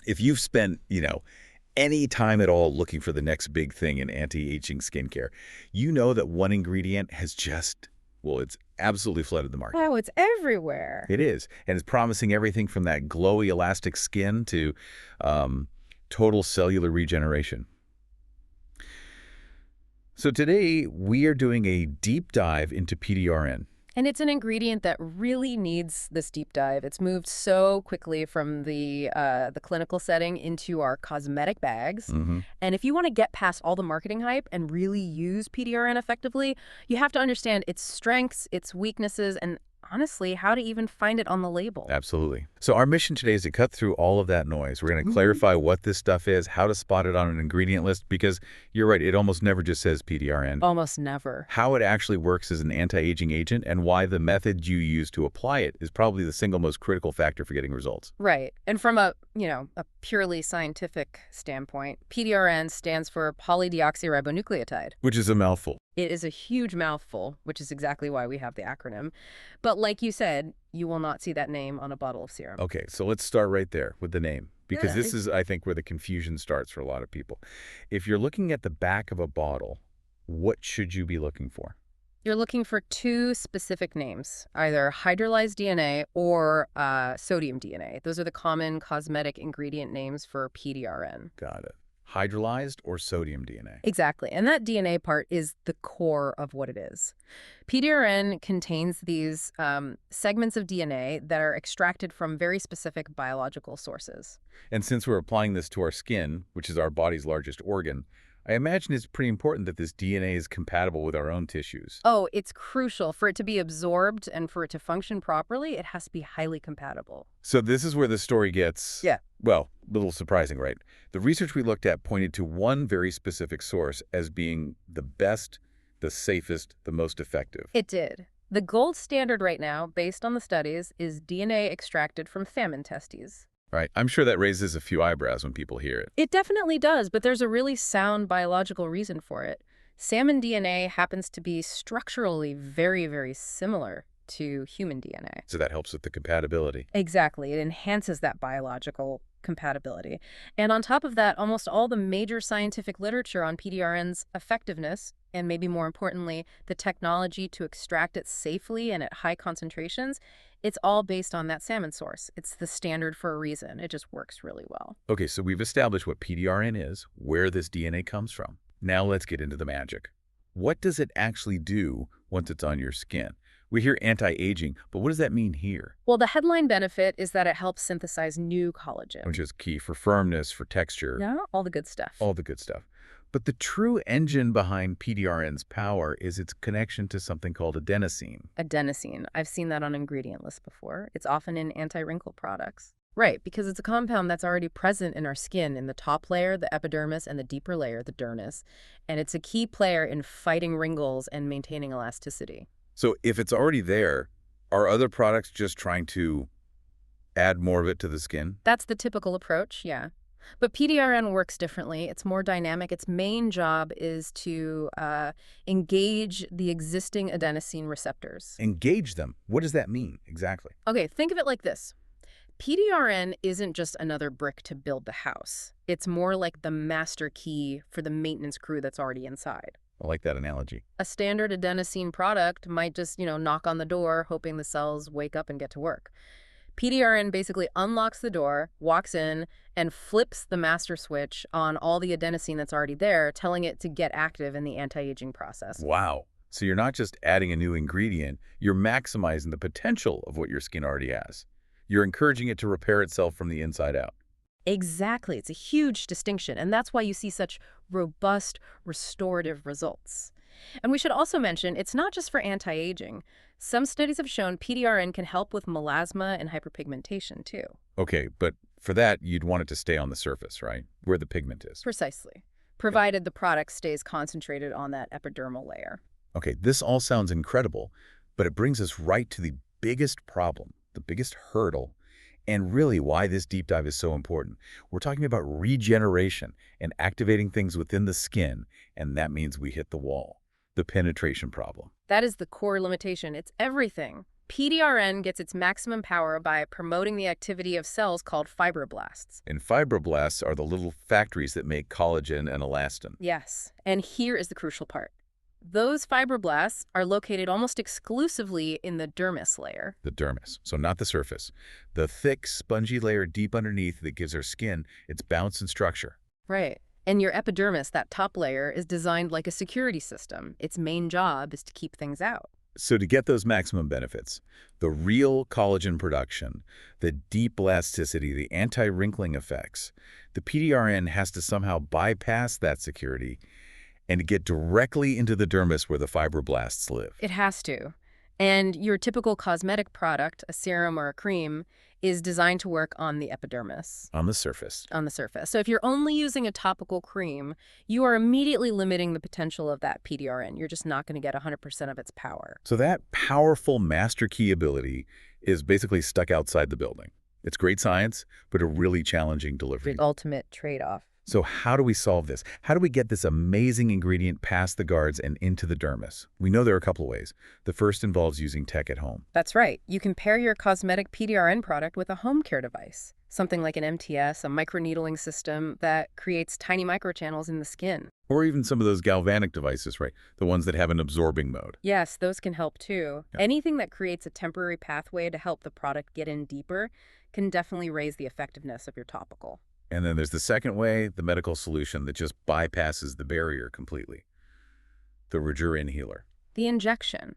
If you've spent, any time at all looking for the next big thing in anti-aging skincare, you know that one ingredient has just, well, it's absolutely flooded the market. Oh, it's everywhere. It is, and it's promising everything from that glowy, elastic skin to total cellular regeneration. So today, we are doing a deep dive into PDRN. And it's an ingredient that really needs this deep dive. It's moved so quickly from the clinical setting into our cosmetic bags. Mm-hmm. And if you want to get past all the marketing hype and really use PDRN effectively, you have to understand its strengths, its weaknesses, and honestly, how to even find it on the label. Absolutely. So our mission today is to cut through all of that noise. We're going to clarify what this stuff is, how to spot it on an ingredient list, because you're right, it almost never just says PDRN. Almost never. How it actually works as an anti-aging agent, and why the method you use to apply it is probably the single most critical factor for getting results. Right. And from a purely scientific standpoint, PDRN stands for polydeoxyribonucleotide. Which is a mouthful. It is a huge mouthful, which is exactly why we have the acronym. But like you said, you will not see that name on a bottle of serum. Okay, so let's start right there with the name, because this is, I think, where the confusion starts for a lot of people. If you're looking at the back of a bottle, what should you be looking for? You're looking for two specific names, either hydrolyzed DNA or sodium DNA. Those are the common cosmetic ingredient names for PDRN. Got it. Hydrolyzed or sodium DNA? Exactly. And that DNA part is the core of what it is. PDRN contains these segments of DNA that are extracted from very specific biological sources. And since we're applying this to our skin, which is our body's largest organ, I imagine it's pretty important that this DNA is compatible with our own tissues. Oh, it's crucial. For it to be absorbed and for it to function properly, it has to be highly compatible. So this is where the story gets, well, a little surprising, right? The research we looked at pointed to one very specific source as being the best, the safest, the most effective. It did. The gold standard right now, based on the studies, is DNA extracted from salmon testes. Right. I'm sure that raises a few eyebrows when people hear it. It definitely does, but there's a really sound biological reason for it. Salmon DNA happens to be structurally very, very similar to human DNA. So that helps with the compatibility. Exactly. It enhances that biological compatibility. And on top of that, almost all the major scientific literature on PDRN's effectiveness, and maybe more importantly, the technology to extract it safely and at high concentrations, it's all based on that salmon source. It's the standard for a reason. It just works really well. Okay, so we've established what PDRN is, where this DNA comes from. Now let's get into the magic. What does it actually do once it's on your skin? We hear anti-aging, but what does that mean here? Well, the headline benefit is that it helps synthesize new collagen. Which is key for firmness, for texture. Yeah, all the good stuff. All the good stuff. But the true engine behind PDRN's power is its connection to something called adenosine. Adenosine. I've seen that on ingredient lists before. It's often in anti-wrinkle products. Right, because it's a compound that's already present in our skin in the top layer, the epidermis, and the deeper layer, the dermis. And it's a key player in fighting wrinkles and maintaining elasticity. So if it's already there, are other products just trying to add more of it to the skin? That's the typical approach, yeah. But PDRN works differently. It's more dynamic. Its main job is to engage the existing adenosine receptors. Engage them? What does that mean exactly? Okay, think of it like this. PDRN isn't just another brick to build the house. It's more like the master key for the maintenance crew that's already inside. I like that analogy. A standard adenosine product might just, knock on the door, hoping the cells wake up and get to work. PDRN basically unlocks the door, walks in, and flips the master switch on all the adenosine that's already there, telling it to get active in the anti-aging process. Wow. So you're not just adding a new ingredient, you're maximizing the potential of what your skin already has. You're encouraging it to repair itself from the inside out. Exactly. It's a huge distinction, and that's why you see such robust, restorative results. And we should also mention, it's not just for anti-aging. Some studies have shown PDRN can help with melasma and hyperpigmentation, too. Okay, but for that, you'd want it to stay on the surface, right? Where the pigment is. Precisely. Provided the product stays concentrated on that epidermal layer. Okay, this all sounds incredible, but it brings us right to the biggest problem, the biggest hurdle, and really why this deep dive is so important. We're talking about regeneration and activating things within the skin, and that means we hit the wall, the penetration problem. That is the core limitation. It's everything. PDRN gets its maximum power by promoting the activity of cells called fibroblasts. And fibroblasts are the little factories that make collagen and elastin. Yes, and here is the crucial part. Those fibroblasts are located almost exclusively in the dermis layer. The dermis, so not the surface. The thick, spongy layer deep underneath that gives our skin its bounce and structure. Right. And your epidermis, that top layer, is designed like a security system. Its main job is to keep things out. So to get those maximum benefits, the real collagen production, the deep elasticity, the anti-wrinkling effects, the PDRN has to somehow bypass that security and get directly into the dermis where the fibroblasts live. It has to. And your typical cosmetic product, a serum or a cream, is designed to work on the epidermis. On the surface. On the surface. So if you're only using a topical cream, you are immediately limiting the potential of that PDRN. You're just not going to get 100% of its power. So that powerful master key ability is basically stuck outside the building. It's great science, but a really challenging delivery. The ultimate trade-off. So how do we solve this? How do we get this amazing ingredient past the guards and into the dermis? We know there are a couple of ways. The first involves using tech at home. That's right. You can pair your cosmetic PDRN product with a home care device, something like an MTS, a microneedling system that creates tiny microchannels in the skin. Or even some of those galvanic devices, right? The ones that have an absorbing mode. Yes, those can help too. Yeah. Anything that creates a temporary pathway to help the product get in deeper can definitely raise the effectiveness of your topical. And then there's the second way, the medical solution that just bypasses the barrier completely. The Rejuran healer. The injection.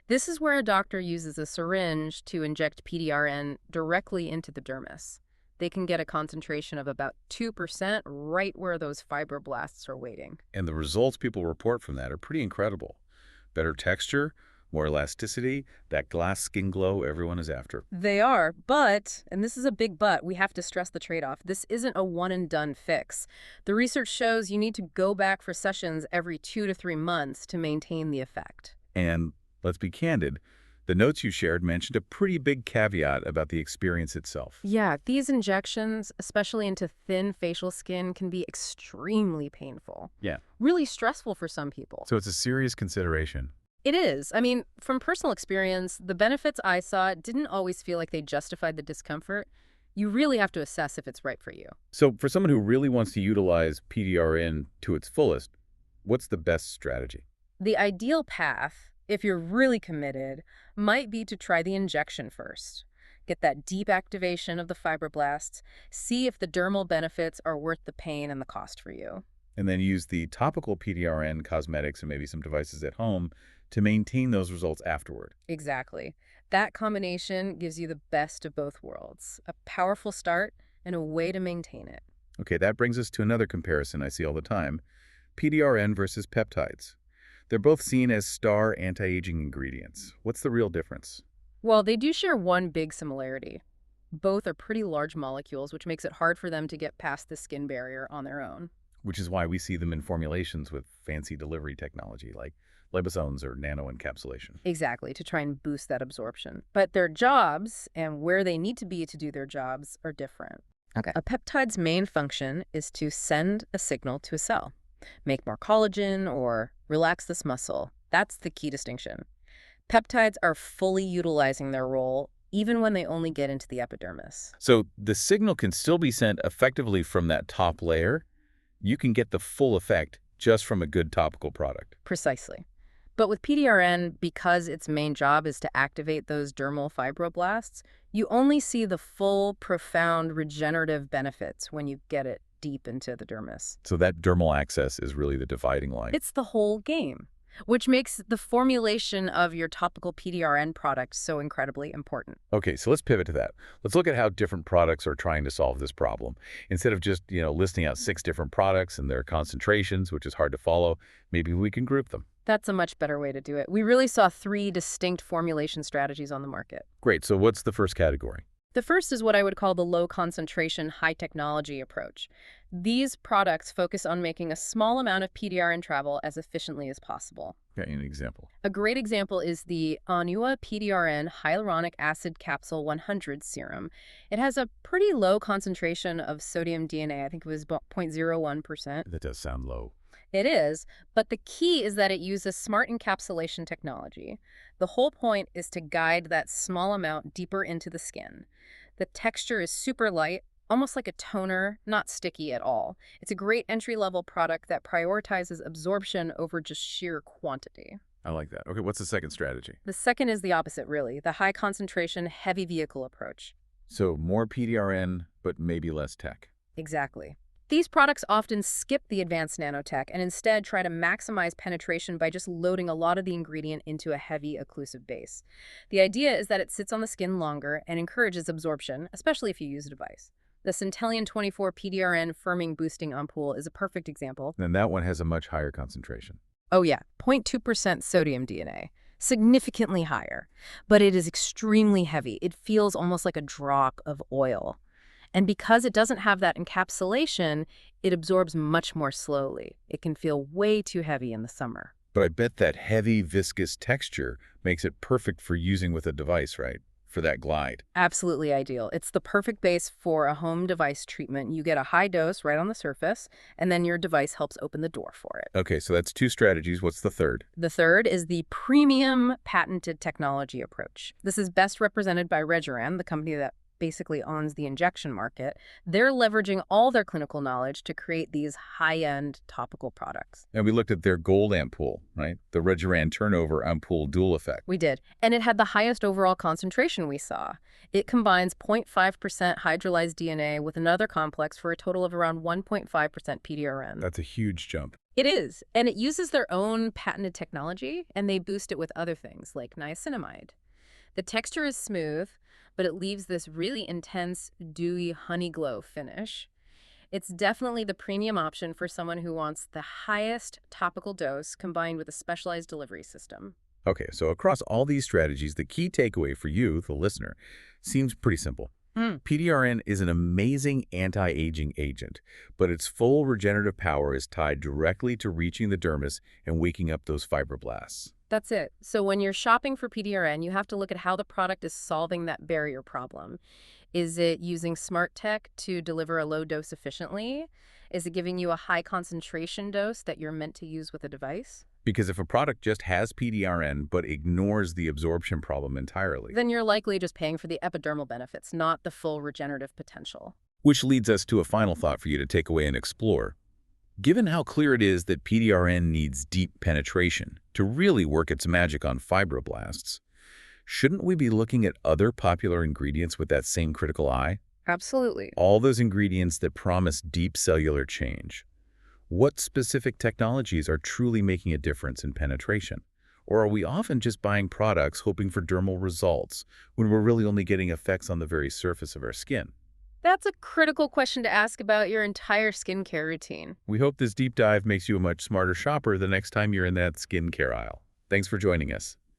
This is where a doctor uses a syringe to inject PDRN directly into the dermis. They can get a concentration of about 2% right where those fibroblasts are waiting. And the results people report from that are pretty incredible. Better texture, more elasticity, that glass skin glow everyone is after. They are, but, and this is a big but, we have to stress the trade-off. This isn't a one-and-done fix. The research shows you need to go back for sessions every 2 to 3 months to maintain the effect. And let's be candid, the notes you shared mentioned a pretty big caveat about the experience itself. Yeah, these injections, especially into thin facial skin, can be extremely painful. Yeah. Really stressful for some people. So it's a serious consideration. It is. I mean, from personal experience, the benefits I saw didn't always feel like they justified the discomfort. You really have to assess if it's right for you. So for someone who really wants to utilize PDRN to its fullest, what's the best strategy? The ideal path, if you're really committed, might be to try the injection first. Get that deep activation of the fibroblasts, see if the dermal benefits are worth the pain and the cost for you. And then use the topical PDRN cosmetics and maybe some devices at home to maintain those results afterward. Exactly. That combination gives you the best of both worlds, a powerful start and a way to maintain it. Okay, that brings us to another comparison I see all the time, PDRN versus peptides. They're both seen as star anti-aging ingredients. What's the real difference? Well, they do share one big similarity. Both are pretty large molecules, which makes it hard for them to get past the skin barrier on their own. Which is why we see them in formulations with fancy delivery technology like liposomes or nano-encapsulation. Exactly, to try and boost that absorption. But their jobs and where they need to be to do their jobs are different. Okay. A peptide's main function is to send a signal to a cell, make more collagen or relax this muscle. That's the key distinction. Peptides are fully utilizing their role even when they only get into the epidermis. So the signal can still be sent effectively from that top layer. You can get the full effect just from a good topical product. Precisely. But with PDRN, because its main job is to activate those dermal fibroblasts, you only see the full, profound regenerative benefits when you get it deep into the dermis. So that dermal access is really the dividing line. It's the whole game, which makes the formulation of your topical PDRN product so incredibly important. Okay, so let's pivot to that. Let's look at how different products are trying to solve this problem. Instead of just, listing out 6 different products and their concentrations, which is hard to follow, maybe we can group them. That's a much better way to do it. We really saw 3 distinct formulation strategies on the market. Great, so what's the first category? The first is what I would call the low-concentration, high-technology approach. These products focus on making a small amount of PDRN travel as efficiently as possible. Okay, an example. A great example is the Anua PDRN hyaluronic acid capsule 100 serum. It has a pretty low concentration of sodium DNA. I think it was about 0.01%. That does sound low. It is, but the key is that it uses smart encapsulation technology. The whole point is to guide that small amount deeper into the skin. The texture is super light, almost like a toner, not sticky at all. It's a great entry-level product that prioritizes absorption over just sheer quantity. I like that. Okay, what's the second strategy? The second is the opposite, really, the high concentration, heavy vehicle approach. So more PDRN, but maybe less tech. Exactly. These products often skip the advanced nanotech and instead try to maximize penetration by just loading a lot of the ingredient into a heavy occlusive base. The idea is that it sits on the skin longer and encourages absorption, especially if you use a device. The Centellion 24 PDRN firming boosting ampoule is a perfect example. And that one has a much higher concentration. Oh yeah, 0.2% sodium DNA. Significantly higher. But it is extremely heavy. It feels almost like a drop of oil. And because it doesn't have that encapsulation, it absorbs much more slowly. It can feel way too heavy in the summer. But I bet that heavy, viscous texture makes it perfect for using with a device, right? For that glide. Absolutely ideal. It's the perfect base for a home device treatment. You get a high dose right on the surface, and then your device helps open the door for it. Okay, so that's two strategies. What's the third? The third is the premium patented technology approach. This is best represented by Rejuran, the company that basically owns the injection market. They're leveraging all their clinical knowledge to create these high-end topical products. And we looked at their gold ampoule, right? The Rejuran turnover ampoule dual effect. We did. And it had the highest overall concentration we saw. It combines 0.5% hydrolyzed DNA with another complex for a total of around 1.5% PDRN. That's a huge jump. It is. And it uses their own patented technology, and they boost it with other things like niacinamide. The texture is smooth, but it leaves this really intense, dewy honey glow finish. It's definitely the premium option for someone who wants the highest topical dose combined with a specialized delivery system. Okay, so across all these strategies, the key takeaway for you, the listener, seems pretty simple. PDRN is an amazing anti-aging agent, but its full regenerative power is tied directly to reaching the dermis and waking up those fibroblasts. That's it. So when you're shopping for PDRN, you have to look at how the product is solving that barrier problem. Is it using smart tech to deliver a low dose efficiently? Is it giving you a high concentration dose that you're meant to use with a device? Because if a product just has PDRN but ignores the absorption problem entirely, Then you're likely just paying for the epidermal benefits, not the full regenerative potential. which leads us to a final thought for you to take away and explore. Given how clear it is that PDRN needs deep penetration to really work its magic on fibroblasts, shouldn't we be looking at other popular ingredients with that same critical eye? Absolutely. All those ingredients that promise deep cellular change. What specific technologies are truly making a difference in penetration? Or are we often just buying products hoping for dermal results when we're really only getting effects on the very surface of our skin? That's a critical question to ask about your entire skincare routine. We hope this deep dive makes you a much smarter shopper the next time you're in that skincare aisle. Thanks for joining us.